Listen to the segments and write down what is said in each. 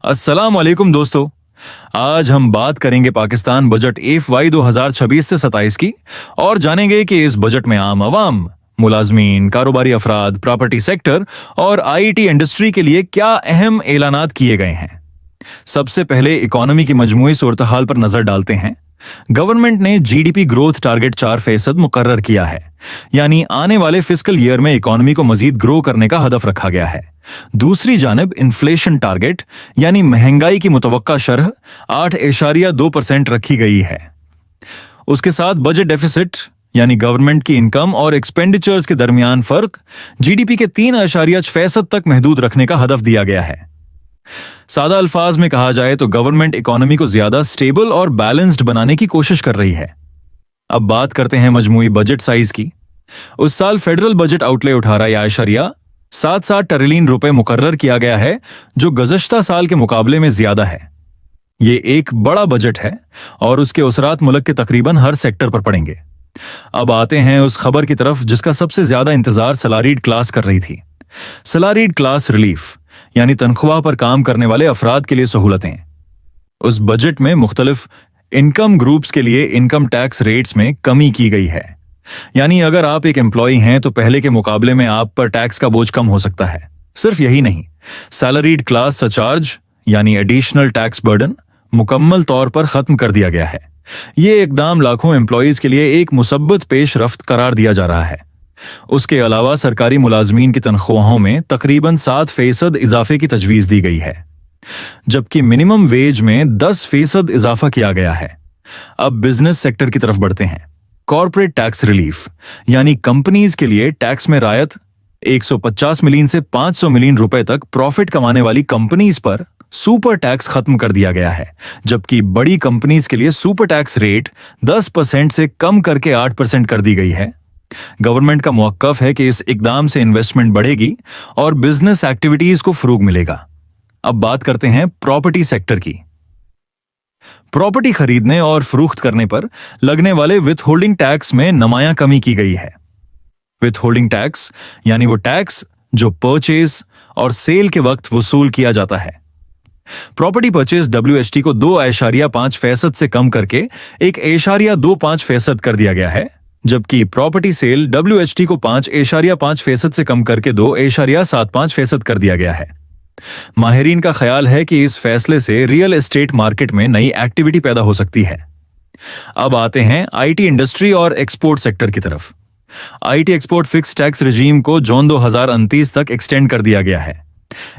अस्सलाम वालेकुम दोस्तों। आज हम बात करेंगे पाकिस्तान बजट FY 2026 से 27 की और जानेंगे कि इस बजट में आम आवाम, मुलाजमीन, कारोबारी अफराद, प्रॉपर्टी सेक्टर और IT इंडस्ट्री के लिए क्या अहम ऐलानात किए गए हैं। सबसे पहले इकोनॉमी की मजमूई सूरत हाल पर नजर डालते हैं। गवर्नमेंट ने GDP ग्रोथ टारगेट 4% मुकर्रर किया है, यानी आने वाले फिस्कल ईयर में इकोनॉमी को मजीद ग्रो करने का हदफ रखा गया है। दूसरी जानिब इन्फ्लेशन टारगेट यानी महंगाई की मुतवक्का शरह 8.2% रखी गई है। उसके साथ बजट डेफिसिट यानी गवर्नमेंट की इनकम और एक्सपेंडिचर्स के दरमियान फर्क GDP के 3.6% तक महदूद रखने का हदफ दिया गया है। सादा अल्फाज में कहा जाए तो गवर्नमेंट इकोनॉमी को ज्यादा स्टेबल और बैलेंस्ड बनाने की कोशिश कर रही है। अब बात करते हैं मजमूई बजट साइज की। उस साल फेडरल बजट आउटले 18.77 ट्रिलियन रुपए मुकर्रर किया गया है, जो गुज़श्ता साल के मुकाबले में ज्यादा है। ये एक बड़ा बजट है और उसके असरात मुल्क के तकरीबन हर सेक्टर पर पड़ेंगे। अब आते हैं उस खबर की तरफ जिसका सबसे ज्यादा इंतजार सैलरीड क्लास कर रही थी। सैलरीड क्लास रिलीफ यानी तनख्वाह पर काम करने वाले अफराद के लिए सहूलतें। उस बजट में मुख्तलिफ इनकम ग्रुप्स के लिए इनकम टैक्स रेट्स में कमी की गई है। यानी अगर आप एक एम्प्लॉय हैं तो पहले के मुकाबले में आप पर टैक्स का बोझ कम हो सकता है। सिर्फ यही नहीं, सैलरीड क्लास सरचार्ज यानी एडिशनल टैक्स बर्डन मुकम्मल तौर पर खत्म कर दिया गया है। ये इकदाम लाखों एम्प्लॉयज के लिए एक मुसब्बत पेशरफ्त करार दिया जा रहा है। उसके अलावा सरकारी मुलाजमीन की तनख्वाहों में तकरीबन 7% इजाफे की तजवीज दी गई है, जबकि मिनिमम वेज में 10% इजाफा किया गया है। अब बिजनेस सेक्टर की तरफ बढ़ते हैं। कॉर्पोरेट टैक्स रिलीफ यानी कंपनीज के लिए टैक्स में रायत 150 मिलियन से 500 मिलियन रुपए तक प्रॉफिट कमाने वाली कंपनीज पर सुपर टैक्स खत्म कर दिया गया है, जबकि बड़ी कंपनीज के लिए सुपर टैक्स रेट 10% से कम करके 8% कर दी गई है। गवर्नमेंट का मौक़िफ़ है कि इस इकदाम से इन्वेस्टमेंट बढ़ेगी और बिजनेस एक्टिविटीज को फरोग मिलेगा। अब बात करते हैं प्रॉपर्टी सेक्टर की। प्रॉपर्टी खरीदने और फरोख्त करने पर लगने वाले विथहोल्डिंग टैक्स में नुमायां कमी की गई है। विथहोल्डिंग टैक्स यानी वो टैक्स जो परचेज और सेल के वक्त वसूल किया जाता है। प्रॉपर्टी परचेज WHT को 2.5% से कम करके 1.25% कर दिया गया है, जबकि प्रॉपर्टी सेल WHT को 5.5% से कम करके 2.75% कर दिया गया है। माहिरीन का ख्याल है कि इस फैसले से रियल एस्टेट मार्केट में नई एक्टिविटी पैदा हो सकती है। अब आते हैं IT इंडस्ट्री और एक्सपोर्ट सेक्टर की तरफ। IT एक्सपोर्ट फिक्स टैक्स रजीम को जून 2029 तक एक्सटेंड कर दिया गया है।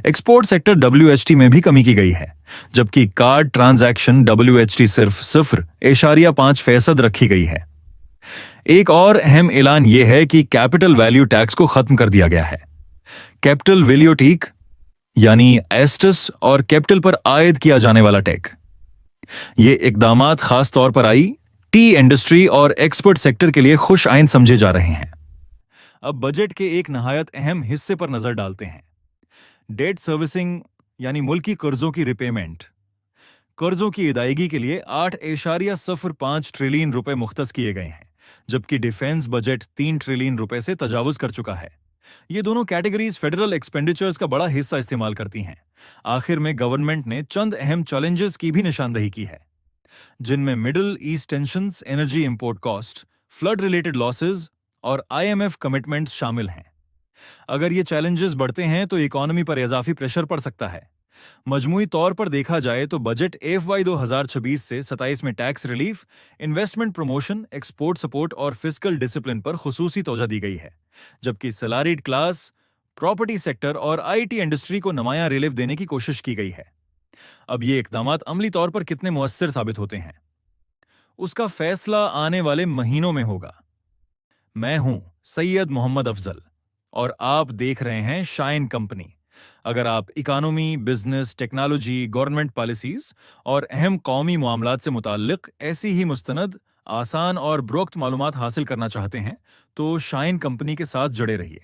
एक्सपोर्ट सेक्टर WHT में भी कमी की गई है, जबकि कार्ड ट्रांजैक्शन WHT सिर्फ 0.5% रखी गई है। एक और अहम ऐलान यह है कि कैपिटल वैल्यू टैक्स को खत्म कर दिया गया है। कैपिटल वैल्यूटीक यानी एस्टस और कैपिटल पर आयद किया जाने वाला टैक्स, ये इकदामात खास तौर पर IT इंडस्ट्री और एक्सपोर्ट सेक्टर के लिए खुश आइंद समझे जा रहे हैं। अब बजट के एक नहायत अहम हिस्से पर नजर डालते हैं। डेट सर्विसिंग यानी मुल्की कर्जों की रिपेमेंट। कर्जों की अदायगी के लिए 8.05 ट्रिलियन रुपए मुख्तस किए गए हैं, जबकि डिफेंस बजट 3 ट्रिलियन रुपए से तजावुज कर चुका है। ये दोनों कैटेगरीज फेडरल एक्सपेंडिचर्स का बड़ा हिस्सा इस्तेमाल करती हैं। आखिर में गवर्नमेंट ने चंद अहम चैलेंजेस की भी निशानदही की है, जिनमें middle east tensions, energy import cost, flood related losses और IMF कमिटमेंट्स शामिल हैं। अगर ये चैलेंजेस बढ़ते हैं तो इकोनॉमी पर इजाफी प्रेशर पड़ सकता है। मजमूई तौर पर देखा जाए तो बजट FY 2026 से 27 में tax relief, investment promotion, export support और फिस्कल डिसिप्लिन पर खुसूसी तवज्जो दी गई है, जबकि सैलरीड क्लास, प्रॉपर्टी सेक्टर और IT इंडस्ट्री को नुमायां रिलीफ देने की कोशिश की गई है। अब ये इकदामात अमली तौर पर कितने मुअस्सिर साबित होते हैं, उसका फैसला आने वाले महीनों में होगा। मैं हूं सैयद मोहम्मद अफजल और आप देख रहे हैं शाइन कंपनी। अगर आप economy, business, technology, government policies और अहम कौमी मामलात से मुताल्लिक ऐसी ही मुस्तनद, आसान और ब्रोक्त मालूमात हासिल करना चाहते हैं तो शाइन कंपनी के साथ जुड़े रहिए।